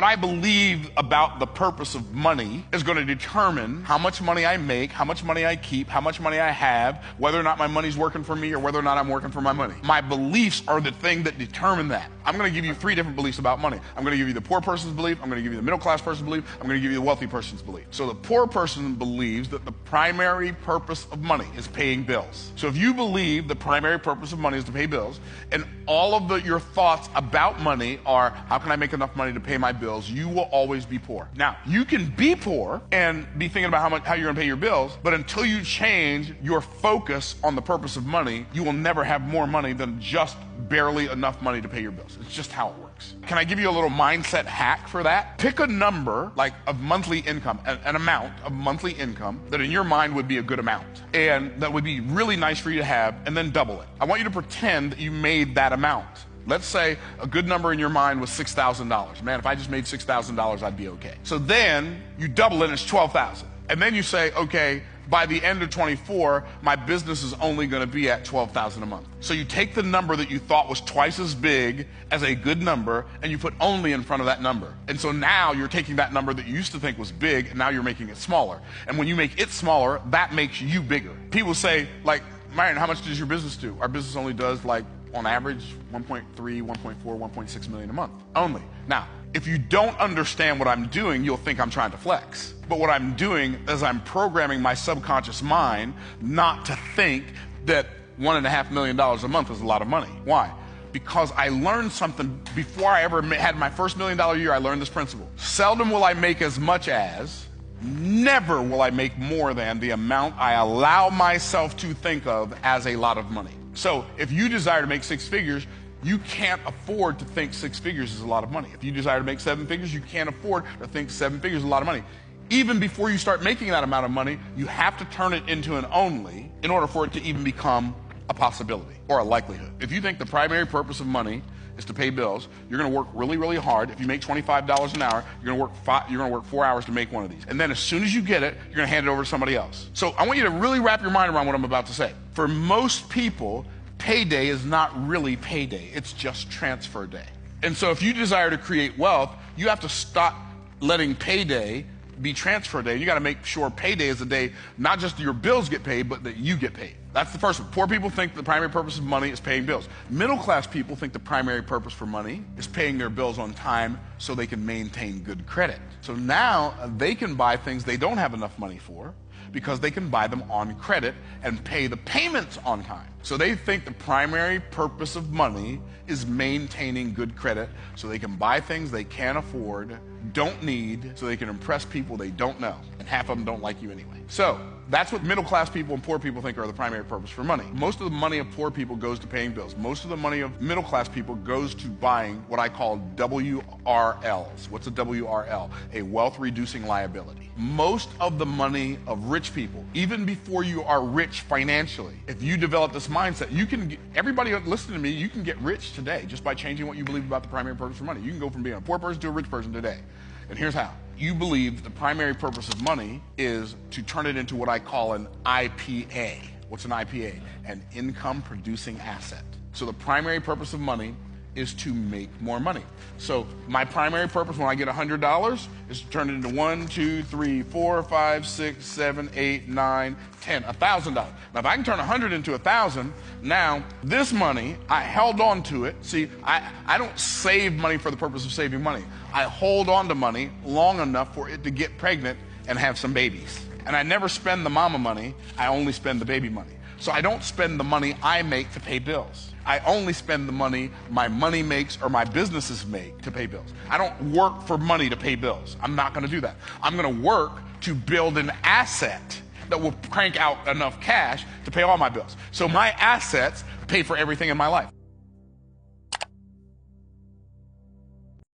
I believe about the purpose of money is going to determine how much money I make, how much money I keep, how much money I have, whether or not my money's working for me or whether or not I'm working for my money. My beliefs are the thing that determine that. I'm going to give you 3 different beliefs about money. I'm going to give you the poor person's belief, I'm going to give you the middle class person's belief, I'm going to give you the wealthy person's belief. So the poor person believes that the primary purpose of money is paying bills. So if you believe the primary purpose of money is to pay bills, and all of your thoughts about money are, how can I make enough money to pay my bills, you will always be poor. Now, you can be poor and be thinking about how you're going to pay your bills, but until you change your focus on the purpose of money, you will never have more money than just barely enough money to pay your bills. It's just how it works. Can I give you a little mindset hack for that? Pick a number like of monthly income, an amount of monthly income that in your mind would be a good amount and that would be really nice for you to have, and then double it. I want you to pretend that you made that amount. Let's say a good number in your mind was $6,000. Man, if I just made $6,000, I'd be okay. So then you double it and it's $12,000. And then you say, okay, by the end of 24, my business is only going to be at $12,000 a month. So you take the number that you thought was twice as big as a good number and you put only in front of that number. And so now you're taking that number that you used to think was big and now you're making it smaller. And when you make it smaller, that makes you bigger. People say, like, Myron, how much does your business do? Our business only does, like, on average, 1.3, 1.4, 1.6 million a month only. Now, if you don't understand what I'm doing, you'll think I'm trying to flex. But what I'm doing is I'm programming my subconscious mind not to think that $1.5 million a month is a lot of money. Why? Because I learned something before I ever had my first $1 million year. I learned this principle. Seldom will I make as much as, never will I make more than the amount I allow myself to think of as a lot of money. So if you desire to make 6 figures, you can't afford to think 6 figures is a lot of money. If you desire to make 7 figures, you can't afford to think 7 figures is a lot of money. Even before you start making that amount of money, you have to turn it into an only in order for it to even become a possibility or a likelihood. If you think the primary purpose of money is to pay bills, you're going to work really, really hard. If you make $25 an hour, you're going to work 4 hours to make one of these. And then as soon as you get it, you're going to hand it over to somebody else. So I want you to really wrap your mind around what I'm about to say. For most people, payday is not really payday. It's just transfer day. And so if you desire to create wealth, you have to stop letting payday be transfer day. You got to make sure payday is the day not just your bills get paid, but that you get paid. That's the first one. Poor people think the primary purpose of money is paying bills. Middle class people think the primary purpose for money is paying their bills on time so they can maintain good credit. So now they can buy things they don't have enough money for because they can buy them on credit and pay the payments on time. So they think the primary purpose of money is maintaining good credit so they can buy things they can't afford, don't need, so they can impress people they don't know. And half of them don't like you anyway. So that's what middle class people and poor people think are the primary purpose for money. Most of the money of poor people goes to paying bills. Most of the money of middle class people goes to buying what I call WRLs. What's a WRL? A wealth reducing liability. Most of the money of rich people, even before you are rich financially, if you develop this mindset, you can everybody listening to me, you can get rich today just by changing what you believe about the primary purpose for money. You can go from being a poor person to a rich person today. And here's how. You believe the primary purpose of money is to turn it into what I call an IPA. What's an IPA? An income producing asset. So the primary purpose of money is to make more money. So my primary purpose when I get $100 is to turn it into 1, 2, 3, 4, 5, 6, 7, 8, 9, 10, $1,000. Now if I can turn 100 into 1,000, now this money, I held on to it. See, I don't save money for the purpose of saving money. I hold on to money long enough for it to get pregnant and have some babies. And I never spend the mama money, I only spend the baby money. So I don't spend the money I make to pay bills. I only spend the money my money makes or my businesses make to pay bills. I don't work for money to pay bills. I'm not going to do that. I'm going to work to build an asset that will crank out enough cash to pay all my bills. So my assets pay for everything in my life.